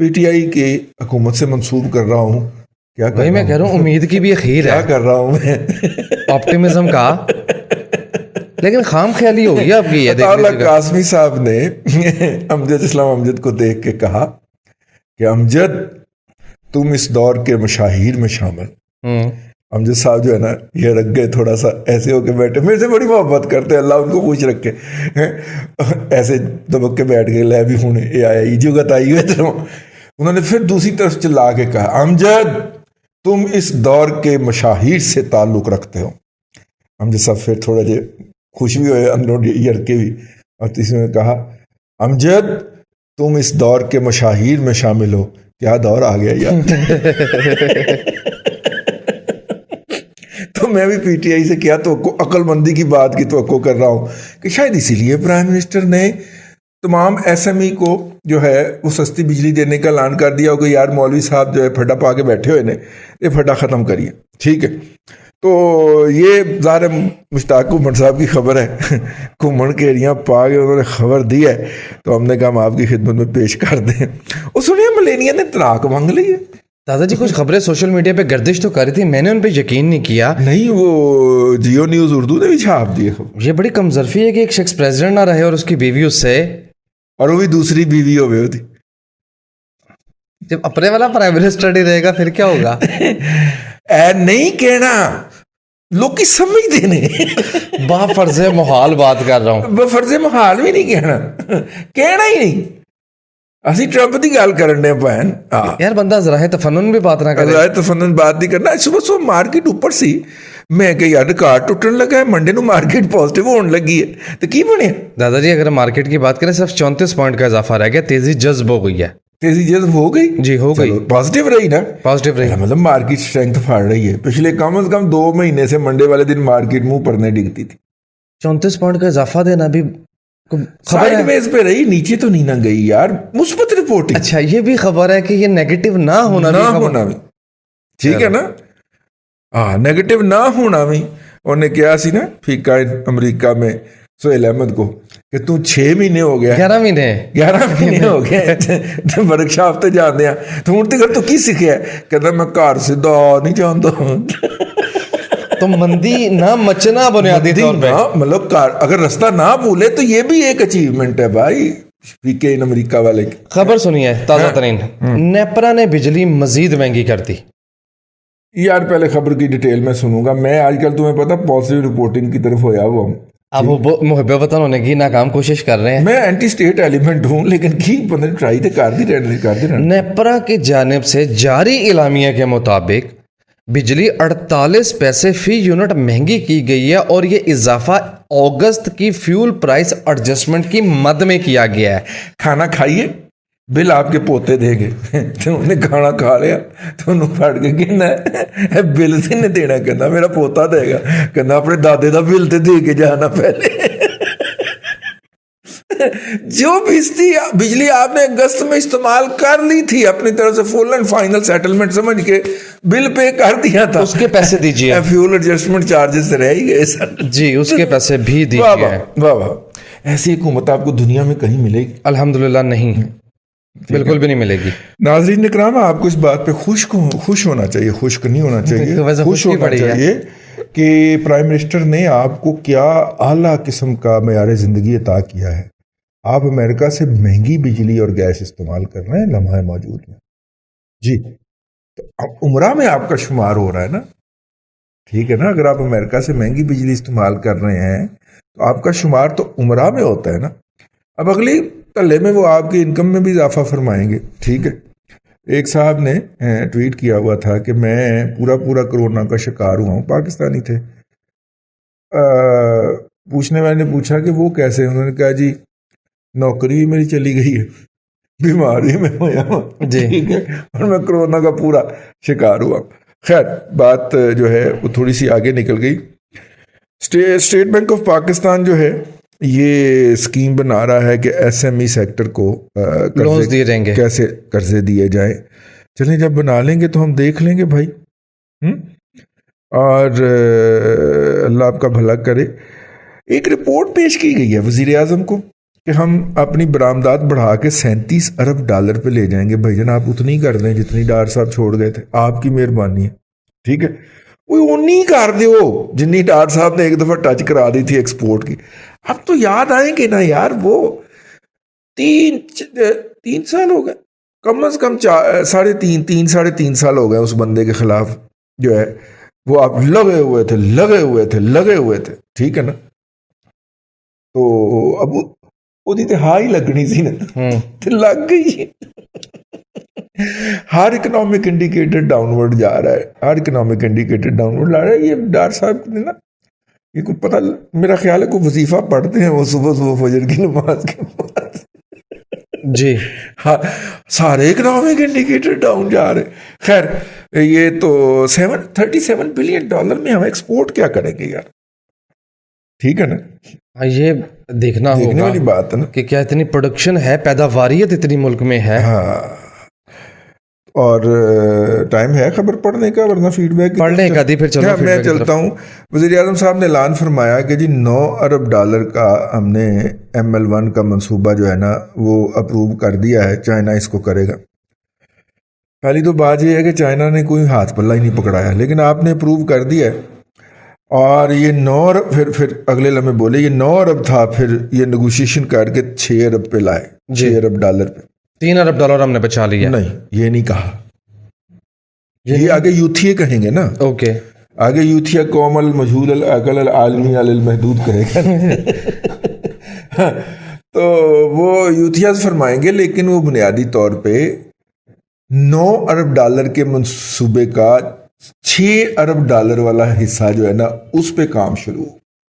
PTI کی حکومت سے منسوب کر رہا ہوں. کیا کر وہی میں کہہ رہا ہوں, امید کی بھی اخیر ہے, کیا کر رہا ہوں میں, آپٹیمزم کا, لیکن خام خیالی ہوگی آپ کی. عطا اللہ قاسمی صاحب نے امجد اسلام امجد کو دیکھ کے کہا کہ امجد تم اس دور کے مشاہیر میں شامل. امجد صاحب جو ہے نا یہ رکھ گئے تھوڑا سا ایسے ہو کے بیٹھے, میرے سے بڑی محبت کرتے, اللہ ان کو خوش رکھے, ایسے دبک کے بیٹھ گئے, لے بھی ہوں یہ آیا یہ جو گتائی ہوئے تھے. انہوں نے پھر دوسری طرف چلا کے کہا امجد تم اس دور کے مشاہیر سے تعلق رکھتے ہو. امجد صاحب پھر تھوڑا جے خوش بھی ہوئے, اندروں یڑکے بھی, اور تیسرے نے کہا امجد تم اس دور کے مشاہیر میں شامل ہو. کیا دور آ گیا یار. تو میں بھی PTI سے کیا توقع, عقل مندی کی بات کی توقع کر رہا ہوں کہ شاید اسی لیے پرائم منسٹر نے تمام SME کو جو ہے وہ سستی بجلی دینے کا اعلان کر دیا ہو کہ یار مولوی صاحب جو ہے پھڈا پا کے بیٹھے ہوئے نے, یہ پھڈا ختم کریے. ٹھیک ہے, تو یہ ظاہر مشتاق کمڑ صاحب کی خبر ہے, کمڑ کے ایریاں پا کے انہوں نے خبر دی ہے, تو ہم نے کہا ہم آپ کی خدمت میں پیش کر دیں. اور سنیے ملینیا نے طلاق مانگ لی ہے. دادا جی کچھ خبریں سوشل میڈیا پہ گردش تو کر رہی تھی, میں نے ان پہ یقین نہیں کیا. نہیں, وہ جیو نیوز اردو نے بھی چھاپ دی. یہ بڑی کمزرفی ہے کہ ایک شخص پریزیڈنٹ نہ رہے اور اس کی بیوی اس سے, اور وہ بھی دوسری بیوی ہوئے ہوتی. جب اپنے والا پرائم منسٹر نہیں رہے گا پھر کیا ہوگا. اے نہیں کہنا, لوگ کی سمجھتے نہیں. با فرض محال بات کر رہا ہوں. بفرض محال بھی نہیں کہنا, کہنا ہی نہیں. اسی ٹرمپ کی گل کرنے پہن یار, بندہ ذرائع تفنن بھی بات نہ کرے. ذرائع تفنن بات نہیں کرنا. صبح مارکیٹ اوپر سی, میں کہ یار ریکارڈ ٹوٹن لگا ہے, منڈے نو مارکیٹ پازیٹیو ہونے لگی ہے, تو کی بنے. دادا جی اگر مارکیٹ کی بات کریں صرف 34 پوائنٹ کا اضافہ رہ گیا, تیزی جذب ہو گئی ہے. تیزی جذب ہو گئی, جی ہو گئی, پازیٹیو رہی نا, پازیٹیو رہی. مطلب مارکیٹ اسٹرینتھ پھاڑ رہی ہے. پچھلے کم از کم 2 مہینے سے منڈے والے دن مارکیٹ منہ پڑنے ڈگتی تھی. 34 پوائنٹ کا اضافہ دینا بھی سائیڈ ویز پہ رہی, نیچے تو نہیں نہ گئی یار. مثبت رپورٹنگ. اچھا یہ بھی خبر ہے کہ یہ نیگیٹو نہ ہونا بھی, ٹھیک ہے نا, ہاں نیگیٹو نہ ہونا بھی. انہوں نے کیا سی نا فیکا امریکہ میں سہیل احمد کو کہ تو 6 مہینے ہو گیا, 11 مہینے ہو گئے ورک شاپ تے جاندے ہیں, تو ہن تک تو کی سیکھیا ہے, کہندا میں گھر سیدھا نہیں جاندا. تو مندی نہ مچنا بنیادی طور پہ, مطلب اگر رستہ نہ بھولے تو یہ بھی ایک اچیومنٹ ہے بھائی. فیکے ان امریکہ والے کی خبر سنیے تازہ ترین, نیپرا نے بجلی مزید مہنگی کر دی. یار پہلے خبر کی ڈیٹیل میں سنوں گا. میں آج کل تمہیں پتا پازیٹیو رپورٹنگ کی طرف ہویا ہوا ہوں. اب محب وطن ہونے کی ناکام کوشش کر رہے ہیں. میں اینٹی اسٹیٹ ایلیمنٹ ہوں, لیکن کی بندے ٹرائی تو کر دی رہے. نیپرا کی جانب سے جاری اعلامیہ کے مطابق بجلی 48 پیسے فی یونٹ مہنگی کی گئی ہے, اور یہ اضافہ اگست کی فیول پرائس ایڈجسٹمنٹ کی مد میں کیا گیا ہے. کھانا کھائیے, بل آپ کے پوتے دے گے. تو انہوں نے کھانا کھا لیا تو انہوں پھڑ کے کہنا ہے بل سے نہیں دینا, کہنا میرا پوتا دے گا, کہنا اپنے دادے دا بل تے دے کے جانا پہلے. جو بجلی آپ نے اگست میں استعمال کر لی تھی اپنی طرف سے فل اینڈ فائنل سیٹلمنٹ سمجھ کے بل پے کر دیا تھا, اس کے پیسے دیجیے. فیول ایڈجسٹمنٹ چارجز سے رہ ہی گئے سر. جی اس کے پیسے بھی دیجیے. واہ واہ, ایسی حکومت آپ کو دنیا میں کہیں ملے گی؟ الحمدللہ نہیں, بالکل بھی نہیں ملے گی. ناظرین اکرام, آپ کو اس بات پہ خوش ہونا چاہیے, خشک نہیں ہونا چاہیے, خوش ہونا چاہیے کہ پرائم منسٹر نے آپ کو کیا اعلیٰ قسم کا معیار زندگی عطا کیا ہے. آپ امریکہ سے مہنگی بجلی اور گیس استعمال کر رہے ہیں لمحہ موجود میں. جی تو عمرہ میں آپ کا شمار ہو رہا ہے نا, ٹھیک ہے نا. اگر آپ امریکہ سے مہنگی بجلی استعمال کر رہے ہیں تو آپ کا شمار تو عمرہ میں ہوتا ہے نا. اب اگلی تلے میں وہ آپ کی انکم میں بھی اضافہ فرمائیں گے. ٹھیک ہے, ایک صاحب نے ٹویٹ کیا ہوا تھا کہ میں پورا کرونا کا شکار ہوا ہوں, پاکستانی تھے. پوچھنے والے نے پوچھا کہ وہ کیسے, انہوں نے کہا جی نوکری میری چلی گئی ہے, بیماری میں ہوا ہوں, ٹھیک ہے, اور میں کرونا کا پورا شکار ہوا. خیر بات جو ہے وہ تھوڑی سی آگے نکل گئی. اسٹیٹ بینک آف پاکستان جو ہے یہ اسکیم بنا رہا ہے کہ SME سیکٹر کو لونز دیے جائیں گے, کیسے قرضے دیے جائیں. چلیں جب بنا لیں گے تو ہم دیکھ لیں گے بھائی, اور اللہ آپ کا بھلا کرے. ایک رپورٹ پیش کی گئی ہے وزیر اعظم کو کہ ہم اپنی برآمدات بڑھا کے 37 ارب ڈالر پہ لے جائیں گے. بھائی جان آپ اتنی کر دیں جتنی ڈار صاحب چھوڑ گئے تھے, آپ کی مہربانی ہے, ٹھیک ہے. وہ نہیں کر دے جنی ڈار صاحب نے ایک دفعہ ٹچ کرا دی تھی ایکسپورٹ کی. اب تو یاد آئیں گے نا یار, وہ 3 سال ہو گئے, کم از کم 3.5 سال ہو گئے اس بندے کے خلاف جو ہے وہ آپ لگے ہوئے تھے, ٹھیک ہے نا. تو اب وہ ہائی لگنی سی نا, لگ گئی. ہر اکنامک انڈیکیٹر ڈاؤن ورڈ جا رہا ہے, یہ ڈار صاحب نے نا یہ کوئی پتہ, میرا خیال ہے کوئی وظیفہ پڑھتے ہیں وہ صبح فجر کی نماز کے بعد جی. ہاں, سارے اکنامک انڈیکیٹر ڈاؤن جا رہے. خیر یہ تو $37 بلین میں ہم ایکسپورٹ کیا کریں گے یار, ٹھیک ہے نا. یہ دیکھنا ہوگا والی بات ہے نا کہ کیا اتنی پروڈکشن ہے, پیداواریت اتنی ملک میں ہے. ہاں, اور ٹائم ہے خبر پڑھنے کا, ورنہ فیڈ بیک پڑھنے کا دی. پھر چلو میں چلتا ہوں. وزیر اعظم صاحب نے اعلان فرمایا کہ جی $9 ارب کا ہم نے ML1 کا منصوبہ جو ہے نا وہ اپروو کر دیا ہے, چائنا اس کو کرے گا. پہلی تو بات یہ ہے کہ چائنا نے کوئی ہاتھ پلہ ہی نہیں پکڑایا, لیکن آپ نے اپروو کر دیا ہے. اور یہ 9 ارب پھر اگلے لمحے بولے یہ 9 ارب تھا, پھر یہ نیگوشیشن کر کے 6 ارب پہ لائے, $6 ارب پہ. $3 ارب ہم نے بچا لیا. نہیں, یہ نہیں کہا, یہ آگے یوتھیے کہیں گے نا. اوکے, آگے یوتھیا قوم المجہول العقل العالمی المحدود کہے گا. تو وہ یوتھیاز فرمائیں گے, لیکن وہ بنیادی طور پہ $9 ارب کے منصوبے کا $6 ارب والا حصہ جو ہے نا اس پہ کام شروع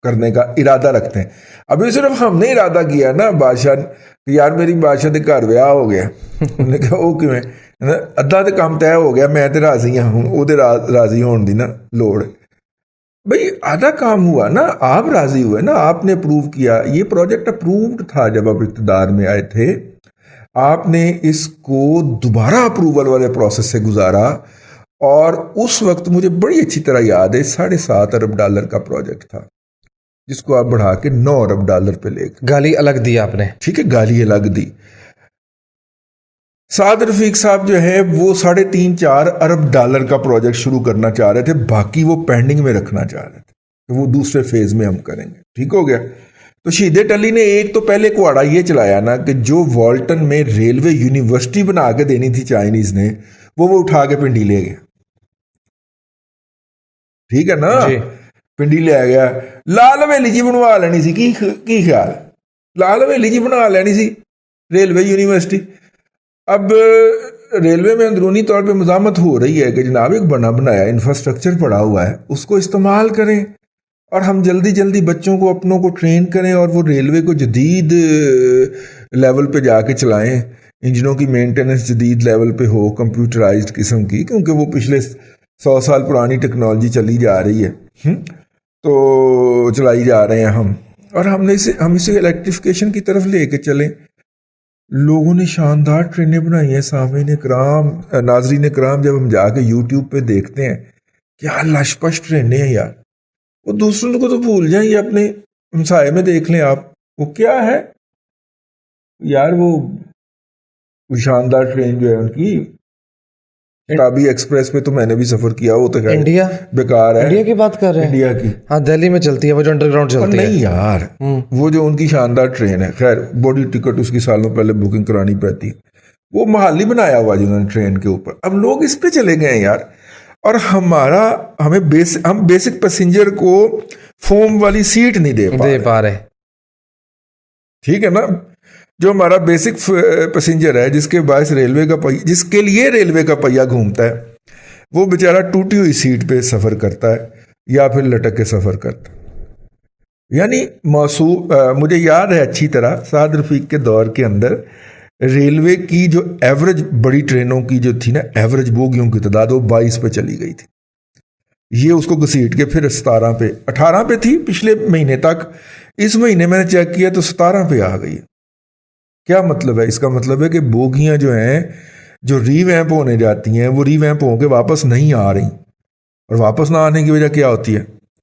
کرنے کا ارادہ رکھتے ہیں. ابھی صرف ہم نے ارادہ کیا نا بادشاہ, یار میری بادشاہ کے گھر ویاہ ہو گیا, انہوں نے کہا وہ کیوں ہے, ادھا تو کام طے ہو گیا, میں تو راضی ہوں, وہ راضی ہون دی نا لوڑ. بھئی آدھا کام ہوا نا, آپ راضی ہوئے نا, آپ نے اپروو کیا. یہ پروجیکٹ اپرووڈ تھا جب آپ اقتدار میں آئے تھے, آپ نے اس کو دوبارہ اپروول والے پروسیس سے گزارا, اور اس وقت مجھے بڑی اچھی طرح یاد ہے $7.5 ارب کا پروجیکٹ تھا, جس کو آپ بڑھا کے $9 ارب پہ لے گئے. گالی الگ دی آپ نے, ٹھیک ہے, گالی الگ دی. سعد رفیق صاحب جو ہے وہ $3.5-4 ارب کا پروجیکٹ شروع کرنا چاہ رہے تھے, باقی وہ پینڈنگ میں رکھنا چاہ رہے تھے کہ وہ دوسرے فیز میں ہم کریں گے. ٹھیک ہو گیا. تو شہید ٹلی نے ایک تو پہلے کوڑا یہ چلایا نا کہ جو والٹن میں ریلوے یونیورسٹی بنا کے دینی تھی چائنیز نے, وہ اٹھا کے پنڈی لے گیا. ٹھیک ہے نا, پنڈی لے گیا. لال حویلی جی بنوا لینی سی, کی خیال, لال حویلی جی بنا لینی سی ریلوے یونیورسٹی. اب ریلوے میں اندرونی طور پہ مزاحمت ہو رہی ہے کہ جناب ایک بنا بنایا انفراسٹرکچر پڑا ہوا ہے, اس کو استعمال کریں اور ہم جلدی بچوں کو اپنوں کو ٹرین کریں, اور وہ ریلوے کو جدید لیول پہ جا کے چلائیں, انجنوں کی مینٹیننس جدید لیول پہ ہو, کمپیوٹرائزڈ قسم کی, کیونکہ وہ پچھلے 100 سال پرانی ٹیکنالوجی چلی جا رہی ہے, تو چلائی جا رہے ہیں ہم, اور ہم اسے الیکٹریفیکیشن کی طرف لے کے چلیں. لوگوں نے شاندار ٹرینیں بنائی ہیں. سامعین کرام, ناظرین کرام, جب ہم جا کے یوٹیوب پہ دیکھتے ہیں کیا لش پش ٹرینیں ہیں یار, وہ دوسروں کو تو بھول جائیں, یہ اپنے ہمسائے میں دیکھ لیں آپ, وہ کیا ہے یار, وہ شاندار ٹرین جو ہے ان کی شتابدی ایکسپریس پہ تو میں نے بھی سفر کیا, وہ تو انڈیا بیکار ہے. انڈیا کی بات کر رہے ہیں, انڈیا کی, ہاں دہلی میں چلتی ہے وہ جو انڈر گراؤنڈ چلتی ہے. نہیں یار, وہ جو ان کی شاندار ٹرین ہے, خیر بوڈی ٹکٹ اس کی سالوں پہلے بکنگ کرانی پڑتی ہے, وہ محالی بنایا ہوا جنہوں نے ٹرین کے اوپر. اب لوگ اس پہ چلے گئے ہیں یار, اور ہم بیسک پیسنجر کو فوم والی سیٹ نہیں دے پا رہے. ٹھیک ہے نا, جو ہمارا بیسک پیسنجر ہے, جس کے باعث جس کے لیے ریلوے کا پہیہ گھومتا ہے, وہ بیچارہ ٹوٹی ہوئی سیٹ پہ سفر کرتا ہے یا پھر لٹک کے سفر کرتا ہے. یعنی مجھے یاد ہے اچھی طرح سعد رفیق کے دور کے اندر ریلوے کی جو ایوریج بڑی ٹرینوں کی جو تھی نا, ایوریج بوگیوں کی تعداد وہ 22 پہ چلی گئی تھی. یہ اس کو گھسیٹ کے پھر 17 پہ 18 پہ تھی پچھلے مہینے تک. اس مہینے میں نے چیک کیا تو 17 پہ آ گئی. کیا مطلب ہے اس کا؟ مطلب ہے کہ بوگیاں جو ہیں جو ری ویمپ ہونے جاتی ہیں وہ ری ویمپ ہو کے واپس نہیں آ رہی, اور واپس نہ آنے کی وجہ کیا ہوتی ہے؟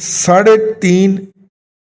3.5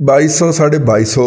2200 2250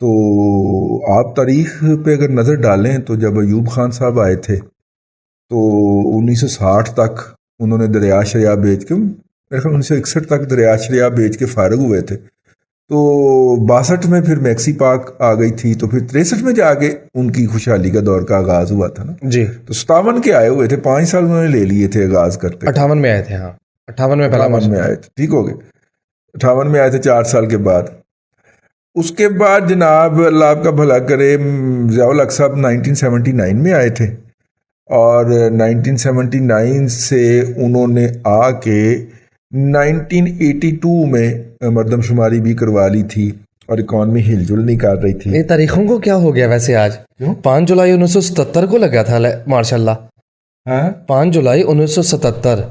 تو آپ تاریخ پہ اگر نظر ڈالیں تو جب ایوب خان صاحب آئے تھے تو 1960 تک انہوں نے دریا شریا بیچ کے، میرے خیال 1961 تک دریا شریا بیچ کے فارغ ہوئے تھے. تو 62 میں پھر میکسی پاک آ گئی تھی، تو پھر 63 میں جا کے ان کی خوشحالی کا دور کا آغاز ہوا تھا نا جی. تو 57 کے آئے ہوئے تھے، 5 سال انہوں نے لے لیے تھے آغاز کرتے. 58 میں آئے تھے. ہاں 58 میں 58 میں آئے تھے، ٹھیک ہو گئے. 58 میں آئے تھے 4 سال کے بعد. اس کے بعد جناب اللہ آپ کا بھلا کرے، ضیاء الحق صاحب 1979 میں آئے تھے، اور 1979 سے انہوں نے آ کے 1982 میں مردم شماری بھی کروا لی تھی اور اکانومی ہل جل نہیں کر رہی تھی. یہ تاریخوں کو کیا ہو گیا ویسے آج؟ 5 جولائی 1977 کو لگا تھا ماشاء اللہ. ہاں 5 جولائی 1977.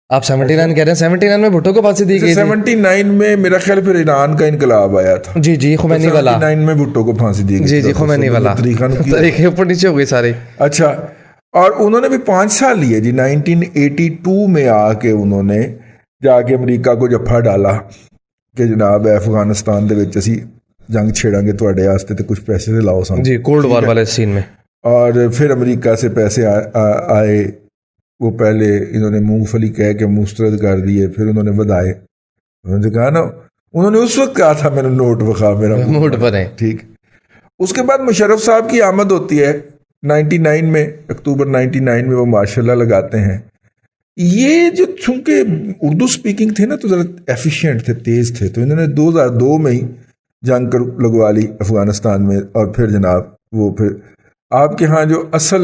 آپ 79 کہہ رہے ہیں. 79 میں بھٹو کو پھانسی دی گئی تھی. 79 میں میرا خیال پھر ایران کا انقلاب آیا تھا. جی جی خمینی والا. 79 میں بھٹو کو پھانسی دی گئی. جی جی خمینی والا. تاریخیں اوپر نیچے ہو گئی ساری. اچھا، اور انہوں نے بھی 5 سال لیے جی. 1982 میں آ کے انہوں نے جا کے امریکہ کو جفا ڈالا کہ جناب افغانستان دے وچ اسی جنگ چھیڑاں گے تواڈے واسطے تے کچھ پیسے دے لاؤ سن. جی کولڈ وار والے سین میں. اور پھر امریکہ سے پیسے آئے. وہ پہلے انہوں نے مونگ پھلی کہہ کے مسترد کر دیے، پھر انہوں نے بدائے. انہوں نے کہا نا، انہوں نے اس وقت کہا تھا میرا نوٹ بخا میرا نوٹ پر ہے. ٹھیک. اس کے بعد مشرف صاحب کی آمد ہوتی ہے 99 میں، اکتوبر 99 میں وہ ماشاء اللہ لگاتے ہیں. یہ جو چونکہ اردو سپیکنگ تھے نا تو ذرا ایفیشینٹ تھے، تیز تھے، تو انہوں نے 2002 میں ہی جنگ لگوا لی افغانستان میں. اور پھر جناب وہ پھر آپ کے ہاں جو اصل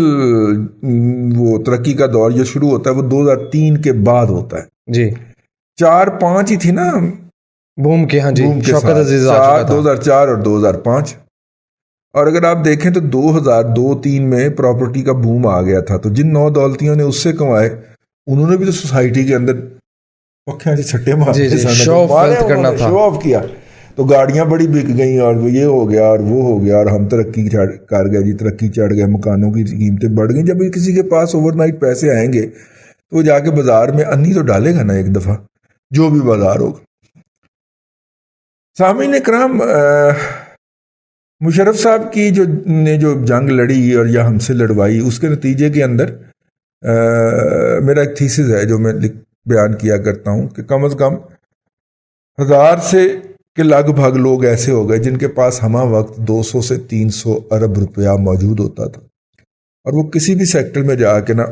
وہ ترقی کا دور جو شروع ہوتا ہے وہ 2003 کے بعد ہوتا ہے. جی 4-5 ہی تھی نا بوم کے. ہاں جی شوکت عزیز 2004 اور 2005. اور اگر آپ دیکھیں تو 2002-03 میں پراپرٹی کا بوم آ گیا تھا. تو جن نو دولتیوں نے اس سے کمائے انہوں نے بھی تو سوسائٹی کے اندر پکھیاں سے چھٹے مارے، شو آف کیا. تو گاڑیاں بڑی بک گئیں اور یہ ہو گیا اور وہ ہو گیا اور ہم ترقی کر گئے جی، ترقی چڑھ گئے، مکانوں کی قیمتیں بڑھ گئیں. جب کسی کے پاس اوور نائٹ پیسے آئیں گے تو وہ جا کے بازار میں انی تو ڈالے گا نا ایک دفعہ، جو بھی بازار ہوگا. سامعین اکرام، مشرف صاحب کی جو جنگ لڑی اور یا ہم سے لڑوائی، اس کے نتیجے کے اندر میرا ایک تھیسس ہے جو میں بیان کیا کرتا ہوں کہ کم از کم 1000 سے کے لگ بھگ لوگ ایسے ہو گئے جن کے پاس ہمہ وقت 200 سے 300 ارب روپیہ موجود ہوتا تھا، اور وہ کسی بھی سیکٹر میں جا کے نا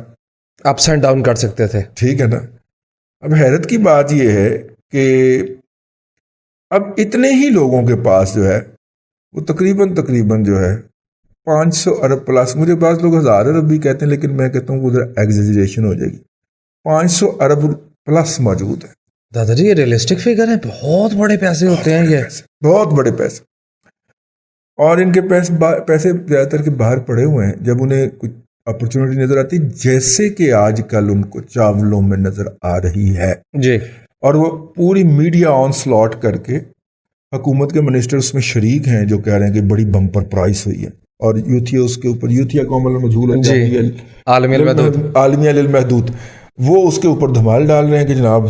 اپس اینڈ ڈاؤن کر سکتے تھے. ٹھیک ہے نا. اب حیرت کی بات یہ ہے کہ اب اتنے ہی لوگوں کے پاس جو ہے وہ تقریباً جو ہے 500 ارب پلس، مجھے بعض لوگ 1000 ارب بھی کہتے ہیں لیکن میں کہتا ہوں کہ ادھر ایگزیجریشن ہو جائے گی، 500 ارب پلس موجود ہے. دادا جی یہ ریئلسٹک فگر ہے، بہت بڑے پیسے ہوتے ہیں یہ، بہت بڑے پیسے. اور ان کے پیسے زیادہ تر کے باہر پڑے ہوئے ہیں. جب انہیں کچھ اپرچونٹی نظر آتی، جیسے کہ آج کل ان کو چاولوں میں نظر آ رہی ہے جی، اور وہ پوری میڈیا آن سلاٹ کر کے حکومت کے منسٹر اس میں شریک ہیں جو کہہ رہے ہیں کہ بڑی بمپر پرائس ہوئی ہے. اور یوتھیا اس کے اوپر، یوتھیا قوم المجہول عالمیہ للمحدود، وہ اس کے اوپر دھمال ڈال رہے ہیں کہ جناب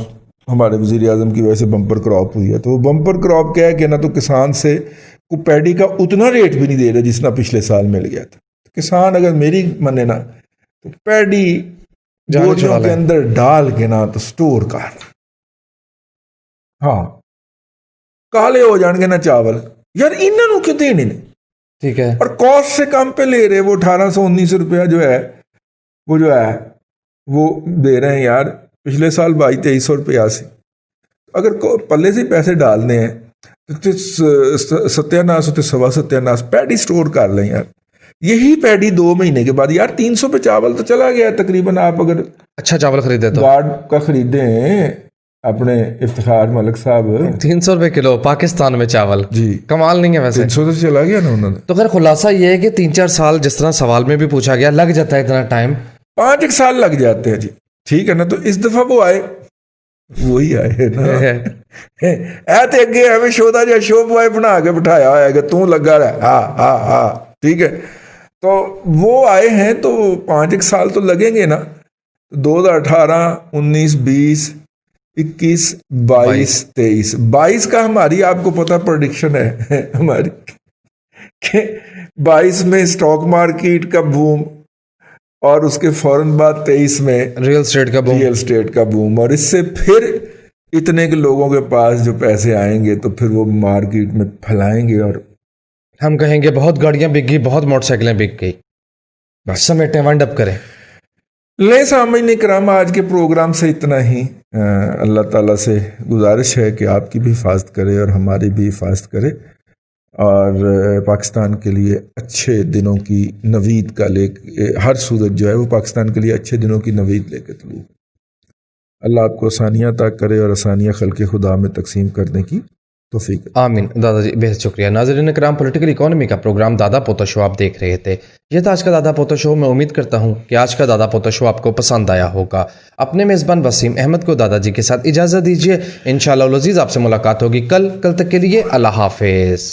ہمارے وزیر اعظم کی وجہ سے بمپر کراپ ہوئی ہے. تو وہ بمپر کراپ کیا ہے کہ نہ تو کسان سے کو پیڈی کا اتنا ریٹ بھی نہیں دے رہے جتنا پچھلے سال مل گیا تھا. کسان اگر میری منے نا تو پیڈی بوجھوں کے اندر ڈال کے نا تو سٹور کر، ہاں کالے ہو جان گے نا چاول یار، انہوں نے کیوں دینے نے. ٹھیک ہے. اور کاسٹ سے کم پہ لے رہے، وہ 1819 روپیہ جو ہے وہ دے رہے ہیں یار. پچھلے سال 2200 روپیہ سے اگر پلے سے پیسے ڈالنے ہیں تو ستیہ ناس ہوتے سوا ستیہ ناس پیڈی سٹور کر لیں یار. یہی پیڈی 2 مہینے کے بعد یار 300 پہ چاول تو چلا گیا تقریباً. آپ اگر اچھا چاول خریدے تو گارڈ کا خریدیں اپنے افتخار ملک صاحب 300 روپے کلو پاکستان میں چاول، جی کمال نہیں ہے ویسے. 300 تو چلا گیا نا انہوں نے. تو خیر خلاصہ یہ ہے کہ 3-4 سال جس طرح سوال میں بھی پوچھا گیا لگ جاتا ہے اتنا ٹائم، 5 سال لگ جاتے ہیں جی. ٹھیک ہے نا. تو اس دفعہ وہ آئے، وہی آئے نا تے اگے ایویں شودا جا شو بوائے بنا کے بٹھایا ہوا ہے کہ تو لگا رہا ہاں ٹھیک ہے. تو وہ آئے ہیں تو 5 سال تو لگیں گے نا. 2018 19 20 21 22 23 22 کا ہماری آپ کو پتہ پریڈکشن ہے ہماری کہ 22 میں اسٹاک مارکیٹ کا بوم اور اس کے فوراً بعد 23 میں ریئل اسٹیٹ کا بوم. ریئل اسٹیٹ کا بوم، اور اس سے پھر اتنے کے لوگوں کے پاس جو پیسے آئیں گے تو پھر وہ مارکیٹ میں پھیلائیں گے، اور ہم کہیں گے بہت گاڑیاں بک گئی، بہت موٹر سائیکلیں بک گئی، سمیٹیں وائنڈ اپ کریں. لے سامعین کرام، آج کے پروگرام سے اتنا ہی. اللہ تعالیٰ سے گزارش ہے کہ آپ کی بھی حفاظت کرے اور ہماری بھی حفاظت کرے، اور پاکستان کے لیے اچھے دنوں کی نوید کا ہر صورت جو ہے وہ پاکستان کے لیے اچھے دنوں کی نوید لے کے طلوع. اللہ آپ کو آسانیاں عطا کرے اور آسانیاں خلق خدا میں تقسیم کرنے کی توفیق. آمین. دادا جی بہت شکریہ. ناظرین کرام، پولیٹیکل اکانومی کا پروگرام دادا پوتا شو آپ دیکھ رہے تھے. یہ تھا آج کا دادا پوتا شو. میں امید کرتا ہوں کہ آج کا دادا پوتا شو آپ کو پسند آیا ہوگا. اپنے میزبان وسیم احمد کو دادا جی کے ساتھ اجازت دیجیے. انشاءاللہ العزیز آپ سے ملاقات ہوگی کل تک کے لیے اللہ حافظ.